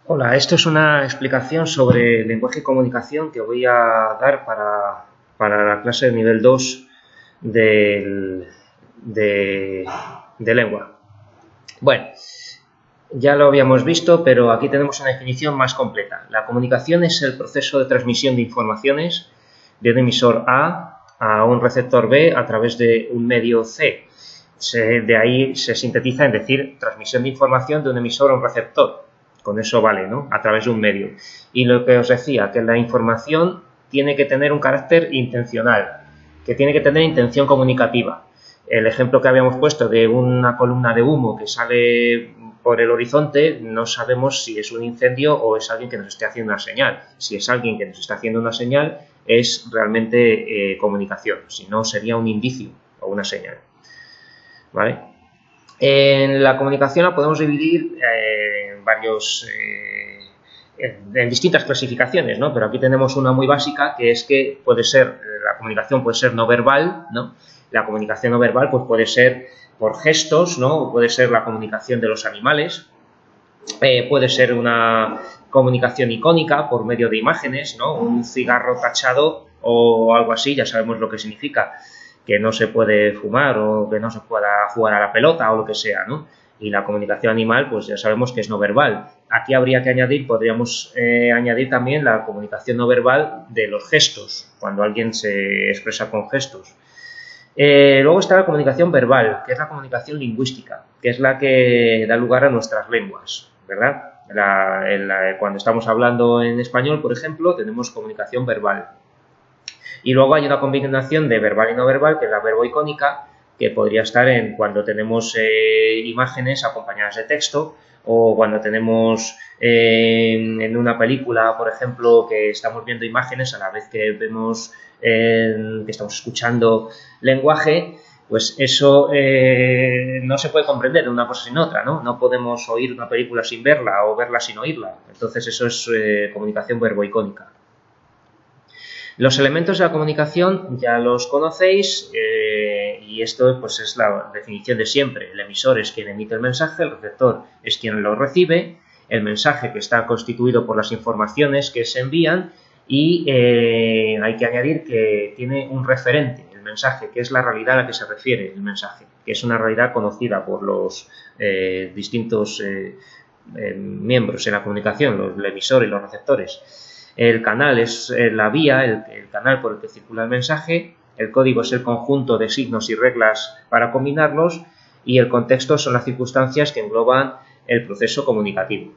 Hola, esto es una explicación sobre lenguaje y comunicación que voy a dar para la clase de nivel 2 de lengua. Bueno, ya lo habíamos visto, pero aquí tenemos una definición más completa. La comunicación es el proceso de transmisión de informaciones de un emisor A un receptor B a través de un medio C. De ahí se sintetiza en decir transmisión de información de un emisor a un receptor. Con eso vale, ¿no? A través de un medio. Y lo que os decía, que la información tiene que tener un carácter intencional, que tiene que tener intención comunicativa. El ejemplo que habíamos puesto de una columna de humo que sale por el horizonte, no sabemos si es un incendio o es alguien que nos esté haciendo una señal. Si es alguien que nos está haciendo una señal, es realmente comunicación. Si no, sería un indicio o una señal. ¿Vale? En la comunicación la podemos dividir en distintas clasificaciones, ¿no? Pero aquí tenemos una muy básica, que es que la comunicación puede ser no verbal, ¿no? La comunicación no verbal pues puede ser por gestos, ¿no? O puede ser la comunicación de los animales, puede ser una comunicación icónica por medio de imágenes, ¿no? Un cigarro tachado o algo así, ya sabemos lo que significa, que no se puede fumar o que no se pueda jugar a la pelota o lo que sea, ¿no? Y la comunicación animal, pues ya sabemos que es no verbal. Aquí habría que podríamos añadir también la comunicación no verbal de los gestos, cuando alguien se expresa con gestos. Luego está la comunicación verbal, que es la comunicación lingüística, que es la que da lugar a nuestras lenguas, ¿verdad? Cuando estamos hablando en español, por ejemplo, tenemos comunicación verbal. Y luego hay una combinación de verbal y no verbal, que es la verboicónica, que podría estar cuando tenemos imágenes acompañadas de texto, o cuando tenemos en una película, por ejemplo, que estamos viendo imágenes a la vez que vemos que estamos escuchando lenguaje, pues eso no se puede comprender de una cosa sin otra, ¿no? No podemos oír una película sin verla o verla sin oírla. Entonces eso es comunicación verboicónica. Los elementos de la comunicación ya los conocéis y esto pues es la definición de siempre. El emisor es quien emite el mensaje, el receptor es quien lo recibe, el mensaje que está constituido por las informaciones que se envían y hay que añadir que tiene un referente, el mensaje, que es la realidad a la que se refiere el mensaje, que es una realidad conocida por los distintos miembros en la comunicación, el emisor y los receptores. El canal es la vía, el canal por el que circula el mensaje, el código es el conjunto de signos y reglas para combinarlos y el contexto son las circunstancias que engloban el proceso comunicativo.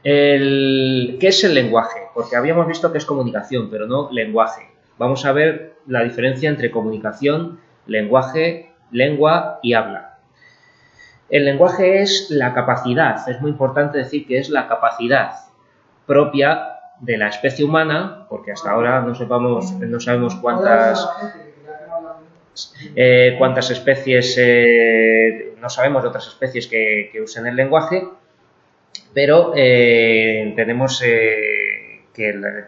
¿Qué es el lenguaje? Porque habíamos visto que es comunicación, pero no lenguaje. Vamos a ver la diferencia entre comunicación, lenguaje, lengua y habla. El lenguaje es la capacidad, es muy importante decir que es la capacidad propia de la especie humana, porque hasta ahora no sabemos cuántas especies, no sabemos de otras especies que usen el lenguaje, pero tenemos que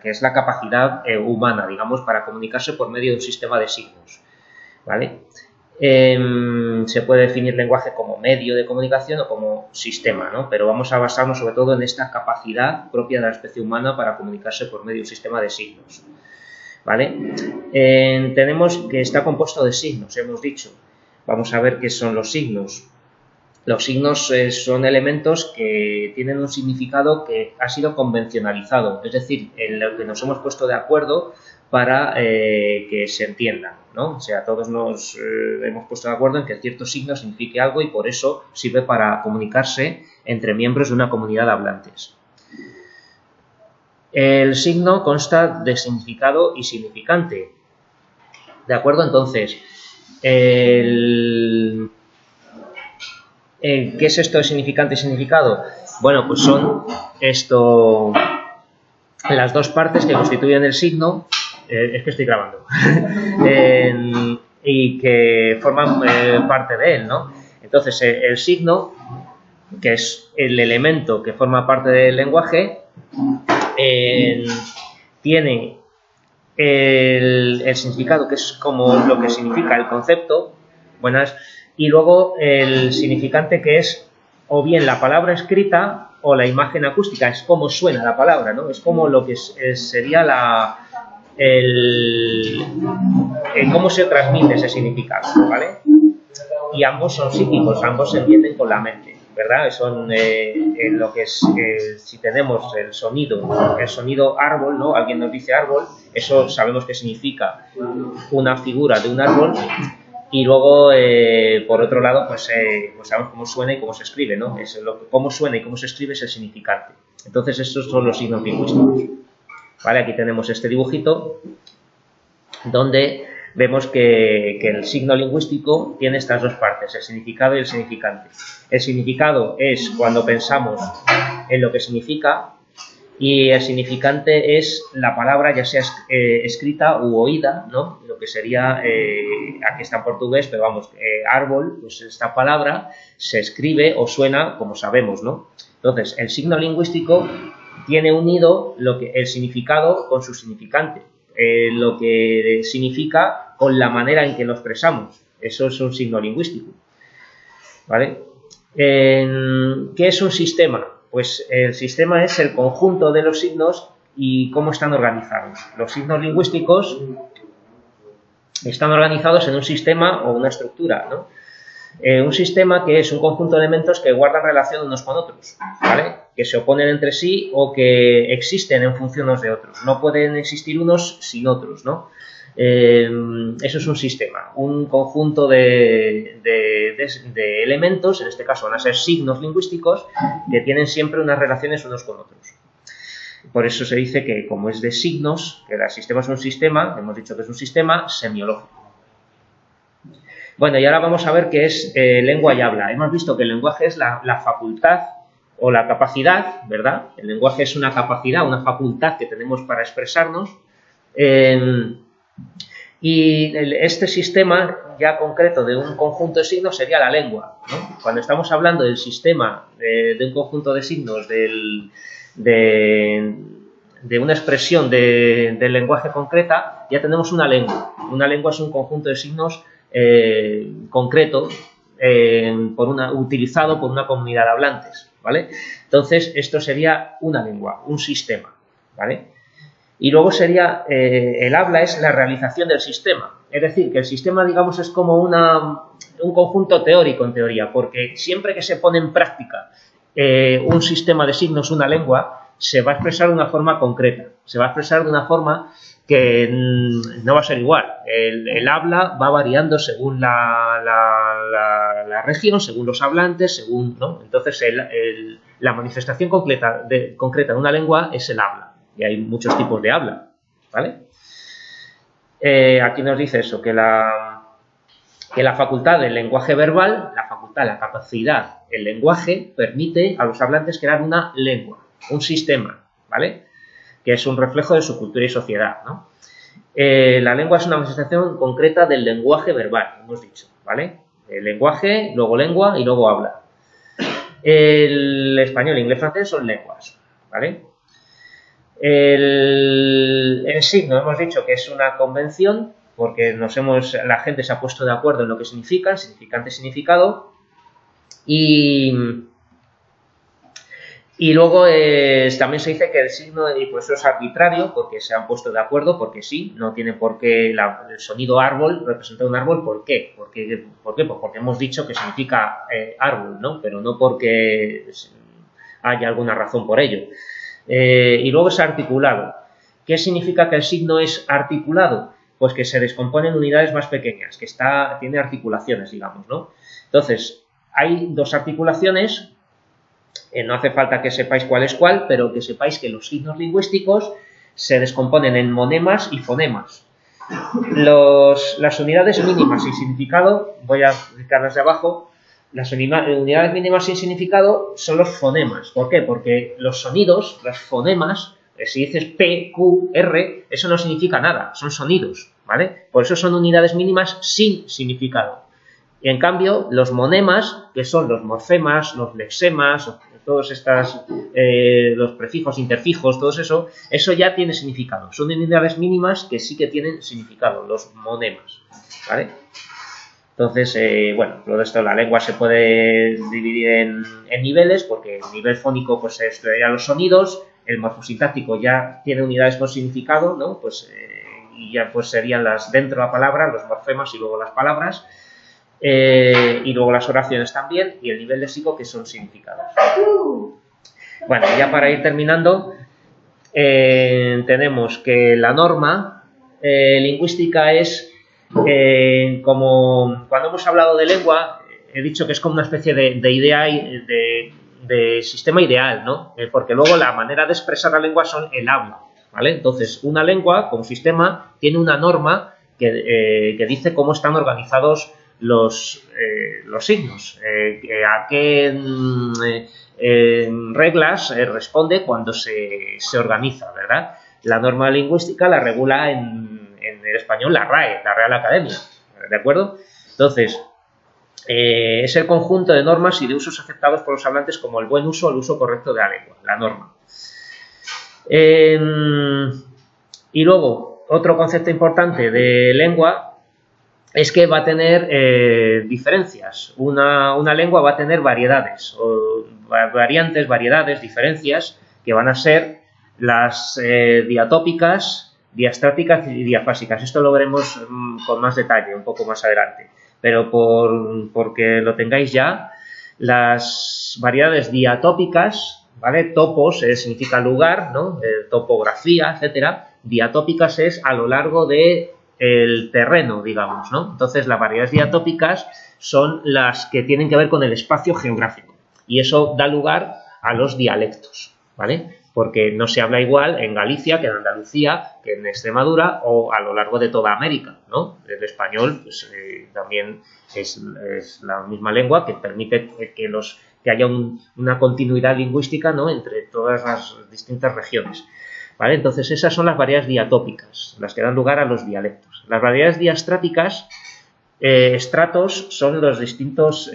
es la capacidad humana, digamos, para comunicarse por medio de un sistema de signos, ¿vale? Se puede definir lenguaje como medio de comunicación o como sistema, ¿no? Pero vamos a basarnos sobre todo en esta capacidad propia de la especie humana para comunicarse por medio de un sistema de signos, ¿vale? Tenemos que está compuesto de signos, hemos dicho. Vamos a ver qué son los signos. Los signos son elementos que tienen un significado que ha sido convencionalizado, es decir, en lo que nos hemos puesto de acuerdo para que se entiendan, ¿no? O sea, todos nos hemos puesto de acuerdo en que cierto signo signifique algo y por eso sirve para comunicarse entre miembros de una comunidad de hablantes. El signo consta de significado y significante. ¿De acuerdo? Entonces, ¿qué es esto de significante y significado? Bueno, pues son las dos partes que constituyen el signo. Es que estoy grabando y que forman parte de él, ¿no? Entonces el signo, que es el elemento que forma parte del lenguaje, tiene el significado, que es como lo que significa el concepto, y luego el significante, que es o bien la palabra escrita o la imagen acústica, es cómo suena la palabra, ¿no? Es como lo que sería cómo se transmite ese significado, ¿vale? Y ambos son psíquicos, ambos se entienden con la mente, ¿verdad? Son en lo que es, si tenemos el sonido árbol, ¿no? Alguien nos dice árbol, eso sabemos que significa una figura de un árbol. Y luego, por otro lado, pues sabemos cómo suena y cómo se escribe, ¿no? Cómo suena y cómo se escribe es el significante. Entonces, estos son los signos lingüísticos. ¿Vale? Aquí tenemos este dibujito donde vemos que el signo lingüístico tiene estas dos partes, el significado y el significante. El significado es cuando pensamos en lo que significa y el significante es la palabra, ya sea escrita u oída, ¿no? Lo que sería, aquí está en portugués, pero vamos, árbol, pues esta palabra se escribe o suena como sabemos, ¿no? Entonces, el signo lingüístico tiene unido el significado con su significante, lo que significa con la manera en que lo expresamos. Eso es un signo lingüístico, ¿vale? ¿Qué es un sistema? Pues el sistema es el conjunto de los signos y cómo están organizados. Los signos lingüísticos están organizados en un sistema o una estructura, ¿no? Un sistema que es un conjunto de elementos que guardan relación unos con otros, ¿vale? Que se oponen entre sí o que existen en función unos de otros. No pueden existir unos sin otros, ¿no? Eso es un sistema, un conjunto de elementos, en este caso van a ser signos lingüísticos, que tienen siempre unas relaciones unos con otros. Por eso se dice que, como es de signos, que el sistema es un sistema, hemos dicho que es un sistema semiológico. Bueno, y ahora vamos a ver qué es lengua y habla. Hemos visto que el lenguaje es la facultad o la capacidad, ¿verdad? El lenguaje es una capacidad, una facultad que tenemos para expresarnos. Y este sistema ya concreto de un conjunto de signos sería la lengua, ¿no? Cuando estamos hablando del sistema de un conjunto de signos, de una expresión del lenguaje concreta, ya tenemos una lengua. Una lengua es un conjunto de signos concreto utilizado por una comunidad de hablantes, ¿vale? Entonces, esto sería una lengua, un sistema, ¿vale? Y luego sería, el habla es la realización del sistema. Es decir, que el sistema, digamos, es como un conjunto teórico en teoría, porque siempre que se pone en práctica un sistema de signos, una lengua, se va a expresar de una forma concreta. Se va a expresar de una forma que no va a ser igual. El habla va variando según la región, según los hablantes, según, ¿no? Entonces, la manifestación concreta de una lengua es el habla. Y hay muchos tipos de habla, ¿vale? Aquí nos dice eso, que la facultad del lenguaje verbal, la capacidad, el lenguaje, permite a los hablantes crear una lengua, un sistema, ¿vale? Que es un reflejo de su cultura y sociedad, ¿no? La lengua es una manifestación concreta del lenguaje verbal, hemos dicho, ¿vale? El lenguaje, luego lengua y luego habla. El español, inglés, francés son lenguas, ¿vale? El signo hemos dicho que es una convención porque la gente se ha puesto de acuerdo en lo que significa, el significante, significado, y luego también se dice que el signo, y pues eso es arbitrario porque se han puesto de acuerdo, porque sí, no tiene por qué el sonido árbol representar un árbol. ¿Por qué? ¿Por qué? Pues porque hemos dicho que significa árbol, ¿no? Pero no porque haya alguna razón por ello. Y luego es articulado. ¿Qué significa que el signo es articulado? Pues que se descompone en unidades más pequeñas, que tiene articulaciones, digamos, ¿no? Entonces, hay dos articulaciones, no hace falta que sepáis cuál es cuál, pero que sepáis que los signos lingüísticos se descomponen en monemas y fonemas. Las unidades mínimas sin significado, voy a explicarlas de abajo. Las unidades mínimas sin significado son los fonemas. ¿Por qué? Porque los sonidos, los fonemas, si dices P, Q, R, eso no significa nada, son sonidos, ¿vale? Por eso son unidades mínimas sin significado. Y en cambio, los monemas, que son los morfemas, los lexemas, todos los prefijos, interfijos, todo eso ya tiene significado. Son unidades mínimas que sí que tienen significado, los monemas, ¿vale? Entonces, bueno, todo esto, la lengua se puede dividir en niveles, porque el nivel fónico pues estudiaría los sonidos, el morfosintáctico ya tiene unidades con significado, ¿no? Pues, y ya pues serían las dentro de la palabra, los morfemas y luego las palabras, y luego las oraciones también, y el nivel léxico que son significados. Bueno, ya para ir terminando, tenemos que la norma lingüística es como cuando hemos hablado de lengua, he dicho que es como una especie de idea, de sistema ideal, ¿no? Porque luego la manera de expresar la lengua son el habla, ¿vale? Entonces, una lengua como sistema tiene una norma que dice cómo están organizados los signos, a qué reglas responde cuando se organiza, ¿verdad? La norma lingüística la regula en el español la RAE, la Real Academia, ¿de acuerdo? Entonces, es el conjunto de normas y de usos aceptados por los hablantes como el buen uso o el uso correcto de la lengua, la norma. Y luego, otro concepto importante de lengua es que va a tener diferencias. Una lengua va a tener variedades, variantes, variedades, diferencias, que van a ser las diatópicas, diastáticas y diafásicas. Esto lo veremos con más detalle un poco más adelante, pero porque lo tengáis ya, las variedades diatópicas, ¿vale? Topos significa lugar, ¿no? Topografía, etcétera. Diatópicas es a lo largo de el terreno, digamos, ¿no? Entonces, las variedades diatópicas son las que tienen que ver con el espacio geográfico y eso da lugar a los dialectos, ¿vale? Porque no se habla igual en Galicia que en Andalucía, que en Extremadura o a lo largo de toda América, ¿no? El español pues, también es la misma lengua que permite que haya una continuidad lingüística, ¿no? Entre todas las distintas regiones, ¿vale? Entonces, esas son las variedades diatópicas, las que dan lugar a los dialectos. Las variedades diastráticas, estratos son las distintas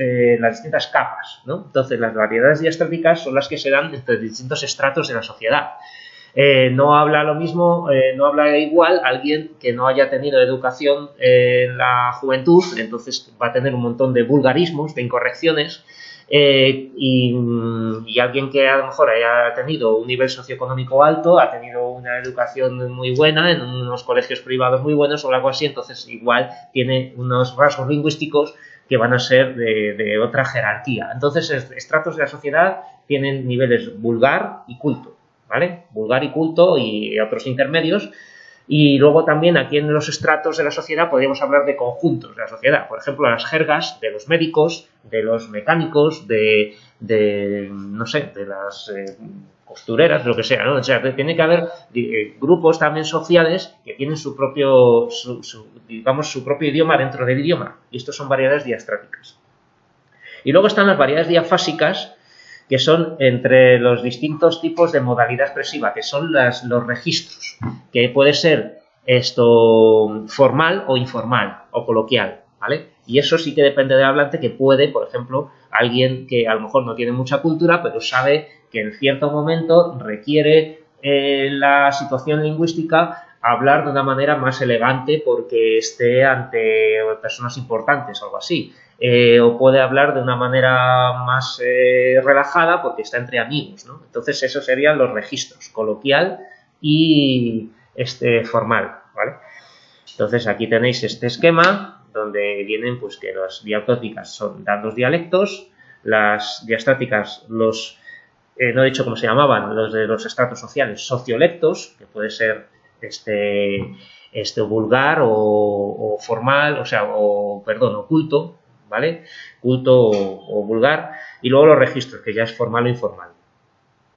capas, ¿no? Entonces, las variedades diastráticas son las que se dan entre distintos estratos de la sociedad. No habla lo mismo, no habla igual alguien que no haya tenido educación en la juventud, entonces va a tener un montón de vulgarismos, de incorrecciones, y alguien que a lo mejor haya tenido un nivel socioeconómico alto, ha tenido una educación muy buena en unos colegios privados muy buenos o algo así, entonces igual tiene unos rasgos lingüísticos que van a ser de otra jerarquía. Entonces, estratos de la sociedad tienen niveles vulgar y culto, ¿vale? Vulgar y culto y otros intermedios. Y luego también aquí en los estratos de la sociedad podríamos hablar de conjuntos de la sociedad. Por ejemplo, las jergas de los médicos, de los mecánicos, no sé, de las costureras, lo que sea, ¿no? O sea, tiene que haber grupos también sociales que tienen su propio idioma dentro del idioma. Y estos son variedades diastráticas. Y luego están las variedades diafásicas, que son entre los distintos tipos de modalidad expresiva, que son los registros, que puede ser esto formal o informal o coloquial, ¿vale? Y eso sí que depende del hablante, que puede, por ejemplo, alguien que a lo mejor no tiene mucha cultura, pero sabe que en cierto momento requiere la situación lingüística hablar de una manera más elegante porque esté ante personas importantes o algo así. O puede hablar de una manera más relajada porque está entre amigos, ¿no? Entonces, esos serían los registros, coloquial y formal, ¿vale? Entonces, aquí tenéis este esquema donde vienen pues que las diatópicas dan los dialectos, las diastáticas no he dicho cómo se llamaban, los de los estratos sociales, sociolectos, que puede ser vulgar o formal, o culto, ¿vale? Culto o vulgar, y luego los registros, que ya es formal o informal.